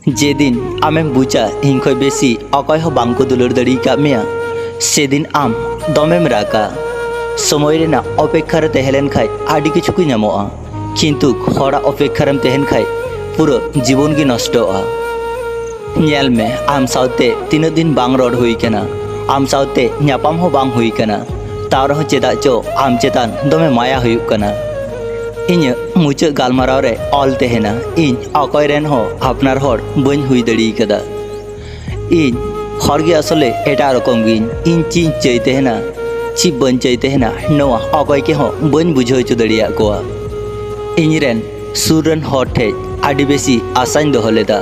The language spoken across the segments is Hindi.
जेदिन आमें बुझा इन खय बेसी अकय हो बांको दुलर दड़ी का मेया सेदिन आम दमेम रागा समय रेना अपेक्षा रे तहेलेन खाय आदि किछु को नामोआ किन्तु हरा अपेक्षा रेम तहेन खाय पुरो जीवन गे नष्टोआ नेल में आम साउते तीन दिन बांग रड हुई कना आम साउते न्यापाम हो बांग हुई कना तार हो चेदा चो आम चेतान दमे माया हुई कना इन मुचाद गालमाराव रे ऑल तेहेना इन अकय रेन हो आपनार हर बन हुई दड़ी कदा इन हर गे असले एटा रकम गिन इन ची चई तेहेना ची बन चई तेहेना नवा अकय के हो बन बुझाव चो दड़िया कोआ इन रेन सुरन हर ठे आदि बेसी आसाइन दोहो लेदा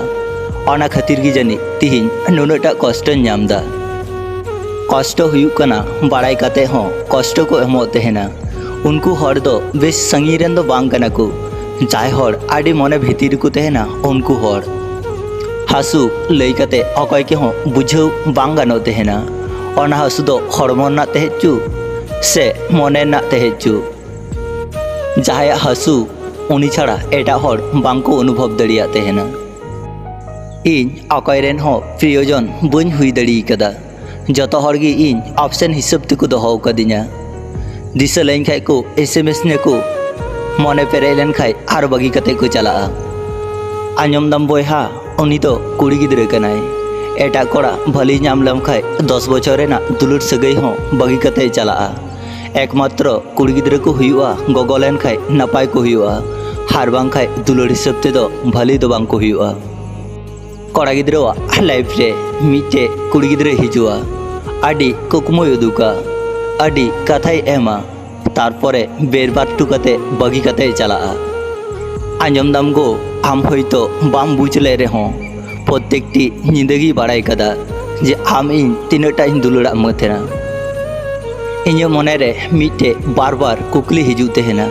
ओना खातिर गी जानी तिहिन नुनाटा कष्ट नामदा कष्ट हुई कना बाड़ाई काते हो कष्ट को एमो तेहेना उनको हर दो बेस संगी रेन दो बांग कना को जाय हर आदि मने भीतिर को तेहेना उनको हर हासु लई काते अकय के हो बुझाव बांग गानो तेहेना ओना हासु दो हरमोन ना तेहेचु से मने ना तेहेचु जाय हासु उनी छाड़ा एटा हर बांग को अनुभव दड़िया तेहेना इन अकय रेन हो प्रियजन बन हुई दड़ी कदा जतो हर गे इन ऑप्शन हिसाब तक दोहो कदिना दिशा लाइन खाय को एसएमएस ने को मने पेरे लेन खाय आर बगी कते को चला आंजम दम बयहा उनी तो कुड़ी गिद्रे कनाय एटा कोड़ा भली नाम लम खाय 10 बछर रेना दुलुर सगई हो बगी कते चला एकमात्र कुड़ी गिद्रे को हुआ गगो लेन खाय नपाय को हुआ हार बांग खाय दुलुर हिसाब ते दो भली दो बांग को हुआ कोड़ा गिद्रेवा लाइफ रे मिटे कुड़ी गिद्रे हिजुआ आदि कुकुमय उदुका आदि कथाई एमा तारपरे बेरबार टुकाते बगी कते चला आंजम दाम गो आम हयतो बाम बुझले रे हो प्रत्येकटी निंदगी बाड़ाई कदा जे आम इन तीनटा इन दुलड़ा मथेना इन मने रे मिटे बार बार कुकली हिजु तेहेना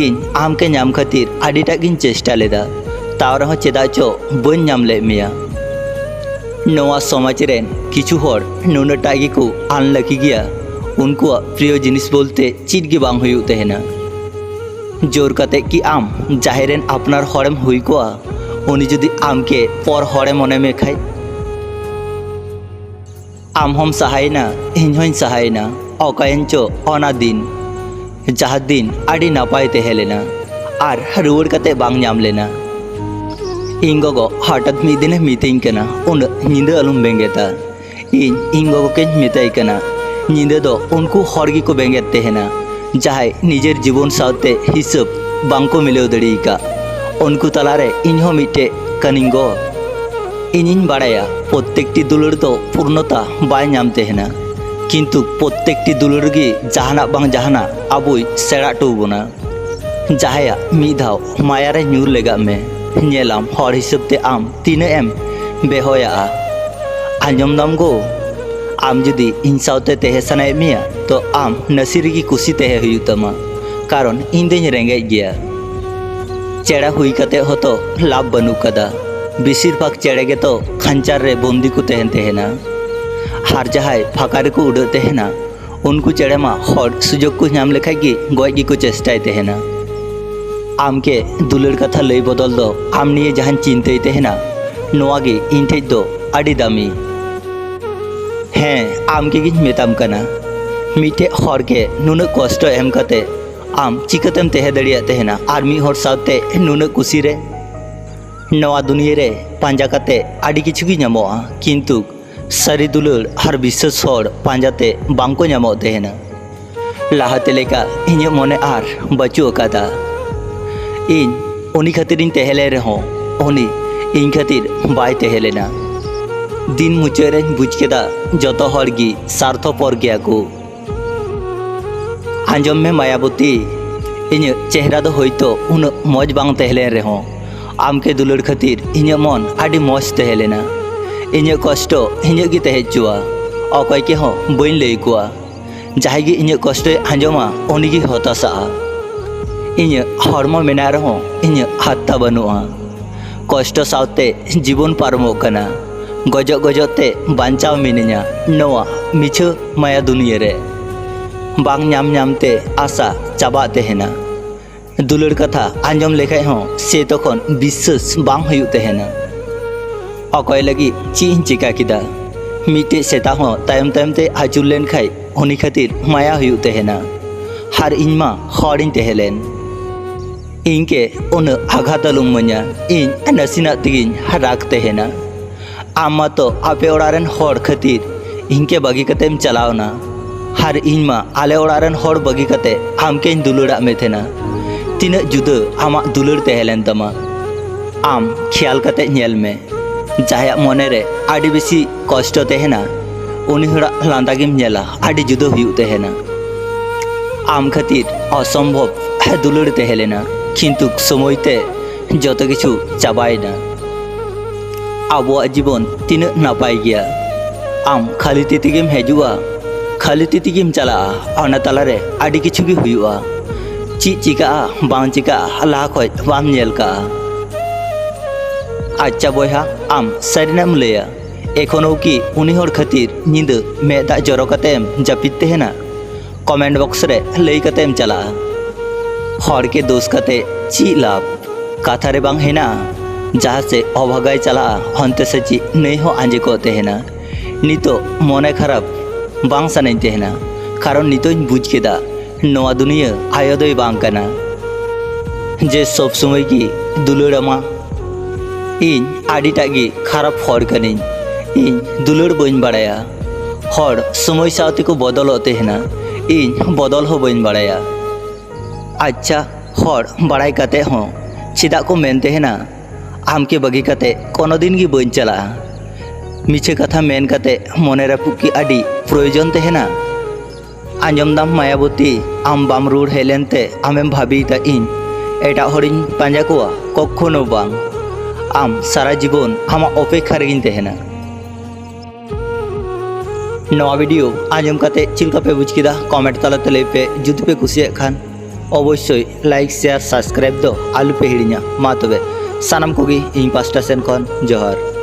इन आम के नाम खातिर आडिटा गिन चेष्टा लेदा ताव रहो चेदा चो बन नाम ले मिया नवा समाज रेन किछु हर नुनाटा गी को आन लकी गिया उनको प्रिय जिनिस बोलते चीज गे बांग हुई तेहेना जोर कते कि आम जाहेरेन अपनार हरेम हुई कोआ उनी जुदी आम के पर हरे मने में खाय आम हम सहायना इन होइन सहायना अकायन चो ओना दिन जहा दिन आडी नापाय तेहेलेना आर रुवर कते बांग नाम लेना इन गगो हठात मी दिने मीटिंग कना उन निंदा अलुम बेंगेता इन गगो के मिताई कना निंदे दो उनको हरगी को बेंगेत तेहेना जहाय निजेर जीवन सावते हिसाब बांको मिलेव दड़ी का उनको तलारे इनहो मिटे कनिंगो इनिन बाड़ाया प्रत्येकटी दुलर दो पूर्णता बाय नाम तेहेना किंतु प्रत्येकटी दुलर गी जहाना बांग जहाना आबुई सेड़ा टुबोना जहाया मी धाव मायारे न्यूर लेगा में नेलाम हर हिसाब ते आम तीने एम बेहोया आंजम दाम गो आम जुदी इन सावते तेहे सनाय मिया तो आम नसीर की कुशी तेहे हुई तमा कारण इन दिन रेंगे गया चेड़ा हुई कते हो तो लाभ बनू कदा बेसिर भाग चेड़े के तो खंचार रे बंदी को तेहन तेहेना हार जहाय फाकार को उड़ तेहेना उनको चेड़े मा हर सुजोग को नाम लेखा गी गय को चेष्टाय तेहेना आम के दुलर कथा लई बदल दो आम निये जहान चिंतई तेहेना नोआ गे इन ठेज दो आडी दामी हें आम के गिन मेताम कना मिटे हर के नुना कष्ट एम कते आम चिकतेम तेहे दड़िया तेहेना आर मी हर सावते नुना कुसी रे नवा दुनिया रे पांजा कते आडी किछु गी नामोआ किंतु सारी दुलर हर विश्वास हर पांजाते बांको नामो तेहेना लाहाते लेका इᱧ मने आर बचु अकादा इन उनी खातिर इन तेहेले रे हो उनी इन खातिर बाय तेहेलेना दिन मुचारे बुझ केदा जतो हर गी स्वार्थपर गया को आंजम में मायावती इन चेहरा दो होइतो उन मौज बांग तेहले रे हो आम के दुलर खातिर इन मन आडी मौज तेहेलेना इन कष्ट इन गी तेहेचुआ अकय के हो बइन लई कोआ जाय गी इन कष्ट आंजमा उनी गी हताशा इन हरमो मेना रे हो इन हात्ता बनुआ कष्ट सावते जीवन पारमो कना गजो गजोते बांचाव मिनिया नवा मिछु माया दुनिया रे बांग नाम नामते आशा चाबा तेहेना दुलर कथा आंजम लेखाय हो से तखन विश्वास बांग हुयु तेहेना अकय लगी ची चिका किदा मिटे सेता हो तायम तायम ते आचुर लेन खाय उनी खातिर माया हुयु तेहेना हार इन मा हरिन तेहेलेन इनके उन आघात अलुम म냐 इन नसीना तिगिन राग तेहेना आमा तो आपे ओड़ारेन हर खातिर इनके बगी कतेम चलावना हार इन मा आले ओड़ारेन हर बगी कते आमके दुलड़ा में थेना तीन जुदा आमा दुलड़ तेहेलेन तमा आम ख्याल कते नेल में जहाया मने रे आडी बेसी कष्ट तेहेना उनी हड़ा लांदागिम नेला आडी जुदा हुयु तेहेना आम खातिर असम्भव दुलड़ तेहेलेना किन्तु समयते जत किछु चाबायना आबोआ जीवन तीन नापाय गया आम खाली तीतिगिम हेजुआ खाली तीतिगिम चला अना तलारे आडी किछु गी हुयुआ ची चिका बां चिका लाहा खय बाम नेल का अच्छा बयहा आम सारिनाम लैया एखोनो कि उनी हर खातिर नींद में दा जरो कतेम जापित तेहेना कमेंट बॉक्स रे लई कतेम चला हर के दोष कते ची लाभ कथा रे बांग हेना जहाँ से अभागाय चला हंते से ची नहीं हो आंजे को तेहेना नितो मने खराब बांग सानाई तेहेना कारण नितो बुझ केदा नवा दुनिया आयोदय बांग कना जे सब समय की दुलड़मा इन आडिटागी खराब हर कनिन इन दुलड़ बइन बाड़ाया हर समय साथे को बदल तेहेना इन बदल हो बइन बाड़ाया अच्छा हर बाड़ाई कते हो चिदा को मेन तेहेना आमके बगी कते कोनो दिन गी बइन चला मिछे कथा मेन कते मने रापुकी आडी प्रयोजन तेहेना आंजम दाम मायावती आम बाम रूढ़ हेलेनते आमेम भाबीता इन एटा हरिन पांजा कोआ कखनो बांग आम सारा जीवन आमा अपेक्षा रेगिन तेहेना नवा वीडियो आंजम कते चिलका पे बुझ किदा कमेंट तलाते लई पे जुदि पे कुसिया खान अवश्य लाइक शेयर सब्सक्राइब दो आलू पे हिड़िया मा तबे सानाम कोगी इन पास्टा सेन खन जोहार।